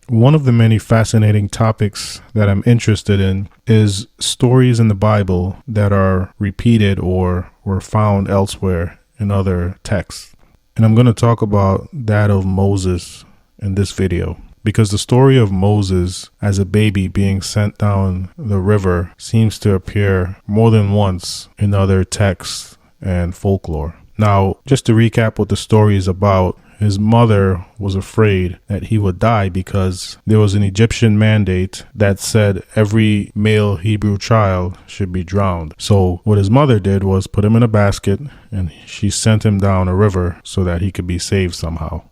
One of the many fascinating topics that I'm interested in is stories in the Bible that are repeated or were found elsewhere in other texts. And I'm going to talk about that of Moses in this video, because the story of Moses as a baby being sent down the river seems to appear more than once in other texts and folklore. Now, just to recap what the story is about, his mother was afraid that he would die because there was an Egyptian mandate that said every male Hebrew child should be drowned. So what his mother did was put him in a basket and she sent him down a river so that he could be saved somehow.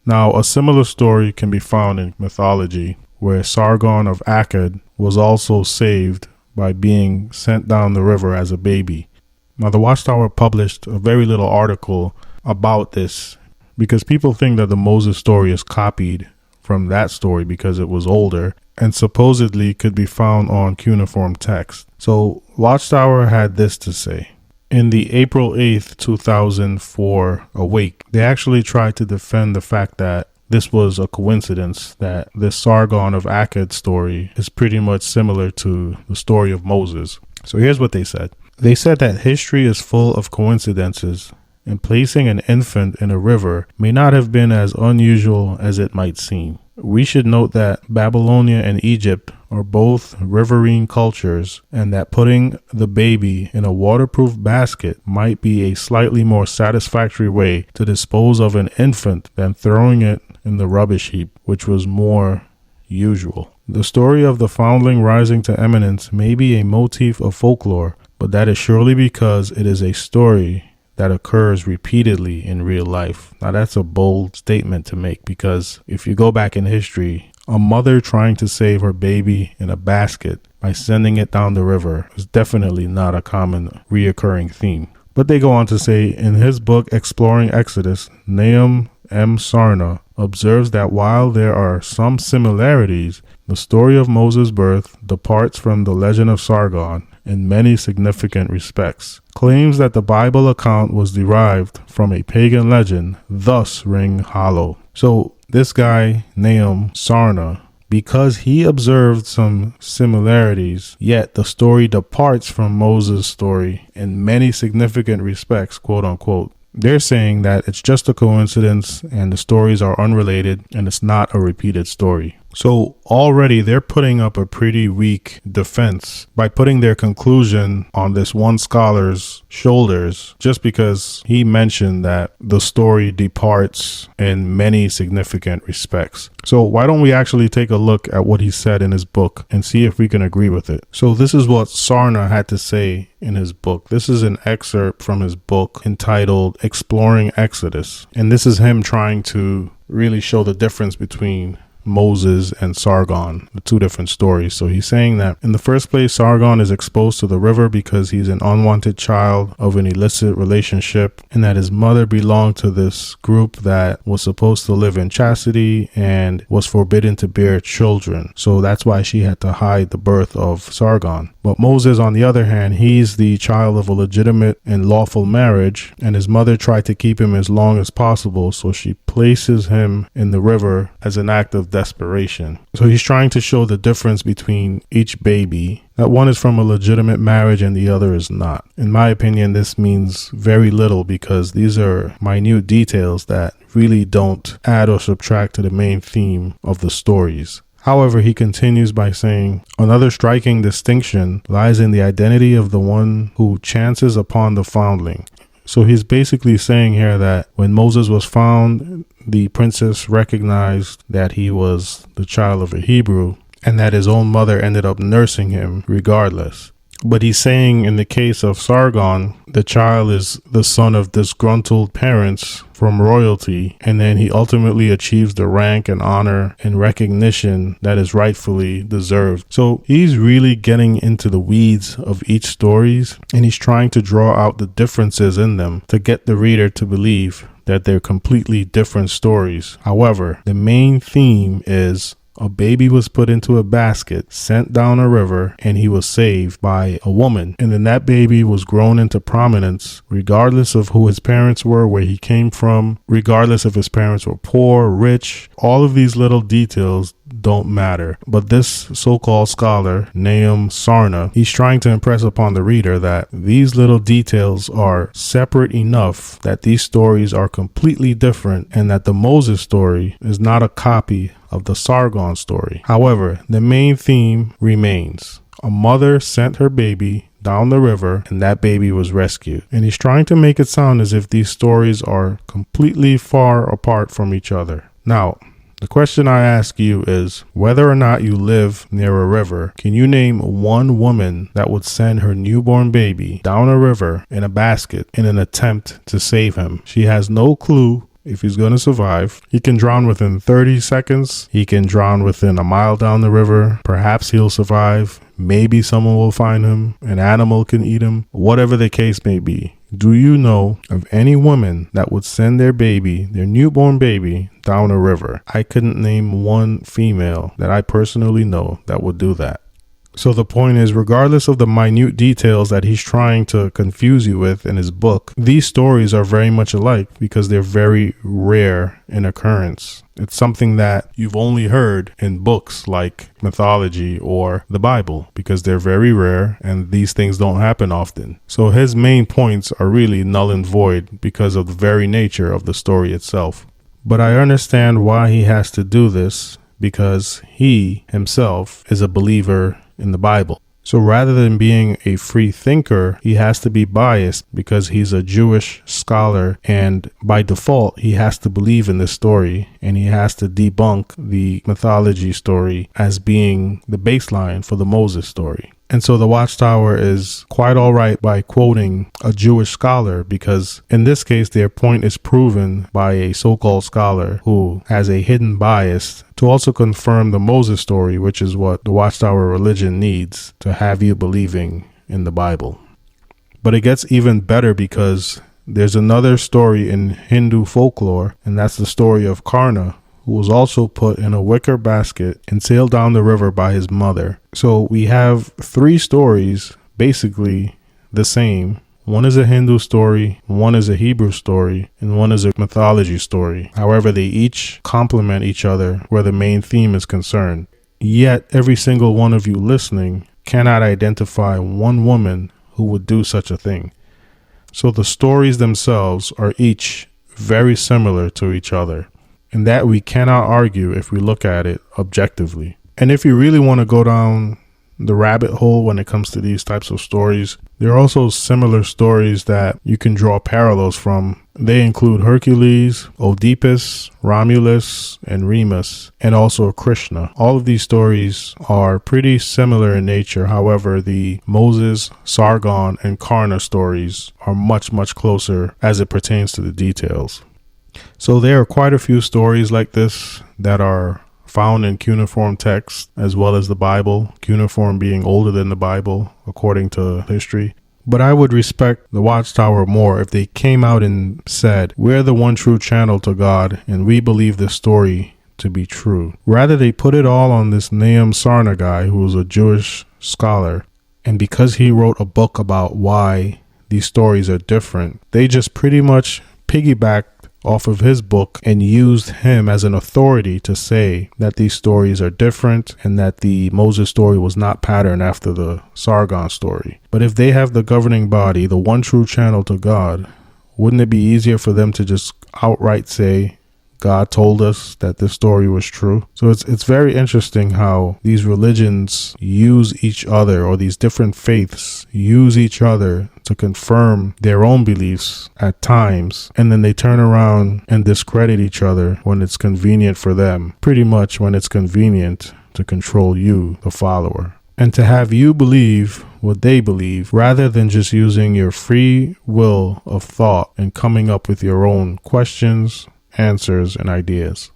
Now, a similar story can be found in mythology where Sargon of Akkad was also saved by being sent down the river as a baby. Now, the Watchtower published a very little article about this because people think that the Moses story is copied from that story because it was older and supposedly could be found on cuneiform text. So Watchtower had this to say. In the April 8th, 2004 Awake, they actually tried to defend the fact that this was a coincidence, that this Sargon of Akkad story is pretty much similar to the story of Moses. So here's what they said. They said that history is full of coincidences, and placing an infant in a river may not have been as unusual as it might seem. We should note that Babylonia and Egypt are both riverine cultures, and that putting the baby in a waterproof basket might be a slightly more satisfactory way to dispose of an infant than throwing it in the rubbish heap, which was more usual. The story of the foundling rising to eminence may be a motif of folklore, but that is surely because it is a story that occurs repeatedly in real life. Now, that's a bold statement to make, because if you go back in history, a mother trying to save her baby in a basket by sending it down the river is definitely not a common reoccurring theme. But they go on to say, in his book Exploring Exodus, Nahum M. Sarna observes that while there are some similarities, the story of Moses' birth departs from the legend of Sargon in many significant respects. Claims that the Bible account was derived from a pagan legend thus ring hollow. So this guy, Nahum Sarna, because he observed some similarities, yet the story departs from Moses' story in many significant respects, quote unquote, they're saying that it's just a coincidence and the stories are unrelated and it's not a repeated story. So already they're putting up a pretty weak defense by putting their conclusion on this one scholar's shoulders just because he mentioned that the story departs in many significant respects. So why don't we actually take a look at what he said in his book and see if we can agree with it. So this is what Sarna had to say in his book. This is an excerpt from his book entitled Exploring Exodus. And this is him trying to really show the difference between Moses and Sargon, the two different stories. So he's saying that in the first place, Sargon is exposed to the river because he's an unwanted child of an illicit relationship, and that his mother belonged to this group that was supposed to live in chastity and was forbidden to bear children. So that's why she had to hide the birth of Sargon. But Moses, on the other hand, he's the child of a legitimate and lawful marriage, and his mother tried to keep him as long as possible, so she places him in the river as an act of desperation. So he's trying to show the difference between each baby, that one is from a legitimate marriage and the other is not. In my opinion, this means very little because these are minute details that really don't add or subtract to the main theme of the stories. However, he continues by saying, another striking distinction lies in the identity of the one who chances upon the foundling. So he's basically saying here that when Moses was found, the princess recognized that he was the child of a Hebrew and that his own mother ended up nursing him regardless. But he's saying in the case of Sargon, the child is the son of disgruntled parents from royalty, and then he ultimately achieves the rank and honor and recognition that is rightfully deserved. So he's really getting into the weeds of each stories, and he's trying to draw out the differences in them to get the reader to believe that they're completely different stories. However, the main theme is A baby was put into a basket, sent down a river, and he was saved by a woman. And then that baby was grown into prominence, regardless of who his parents were, where he came from, regardless if his parents were poor, rich. All of these little details don't matter. But this so-called scholar, Nahum Sarna, he's trying to impress upon the reader that these little details are separate enough that these stories are completely different, and that the Moses story is not a copy of the Sargon story. However, the main theme remains. A mother sent her baby down the river, and that baby was rescued. And he's trying to make it sound as if these stories are completely far apart from each other. Now, the question I ask you is, whether or not you live near a river, can you name one woman that would send her newborn baby down a river in a basket in an attempt to save him? She has no clue if he's going to survive. He can drown within 30 seconds. He can drown within a mile down the river. Perhaps he'll survive. Maybe someone will find him. An animal can eat him. Whatever the case may be. Do you know of any woman that would send their baby, their newborn baby, down a river? I couldn't name one female that I personally know that would do that. So the point is, regardless of the minute details that he's trying to confuse you with in his book, these stories are very much alike because they're very rare in occurrence. It's something that you've only heard in books like mythology or the Bible because they're very rare and these things don't happen often. So his main points are really null and void because of the very nature of the story itself. But I understand why he has to do this, because he himself is a believer in the Bible. So rather than being a free thinker, he has to be biased because he's a Jewish scholar, and by default he has to believe in this story, and he has to debunk the mythology story as being the baseline for the Moses story. And so the Watchtower is quite all right by quoting a Jewish scholar, because in this case their point is proven by a so-called scholar who has a hidden bias to also confirm the Moses story, which is what the Watchtower religion needs to have you believing in the Bible. But it gets even better because there's another story in Hindu folklore, and that's the story of Karna, who was also put in a wicker basket and sailed down the river by his mother. So we have three stories basically the same. One is a Hindu story, one is a Hebrew story, and one is a mythology story. However, they each complement each other where the main theme is concerned. Yet, every single one of you listening cannot identify one woman who would do such a thing. So the stories themselves are each very similar to each other, and that we cannot argue if we look at it objectively. And if you really want to go down the rabbit hole when it comes to these types of stories, there are also similar stories that you can draw parallels from. They include Hercules, Oedipus, Romulus, and Remus, and also Krishna. All of these stories are pretty similar in nature. However, the Moses, Sargon, and Karna stories are much, much closer as it pertains to the details. So there are quite a few stories like this that are found in cuneiform texts as well as the Bible, cuneiform being older than the Bible according to history. But I would respect the Watchtower more if they came out and said, we're the one true channel to God and we believe this story to be true. Rather, they put it all on this Nahum Sarna guy who was a Jewish scholar, and because he wrote a book about why these stories are different, they just pretty much piggybacked off of his book and used him as an authority to say that these stories are different and that the Moses story was not patterned after the Sargon story. But if they have the governing body, the one true channel to God, wouldn't it be easier for them to just outright say, God told us that this story was true? So it's very interesting how these religions use each other, or these different faiths use each other to confirm their own beliefs at times, and then they turn around and discredit each other when it's convenient for them, pretty much when it's convenient to control you, the follower, and to have you believe what they believe rather than just using your free will of thought and coming up with your own questions, answers, and ideas.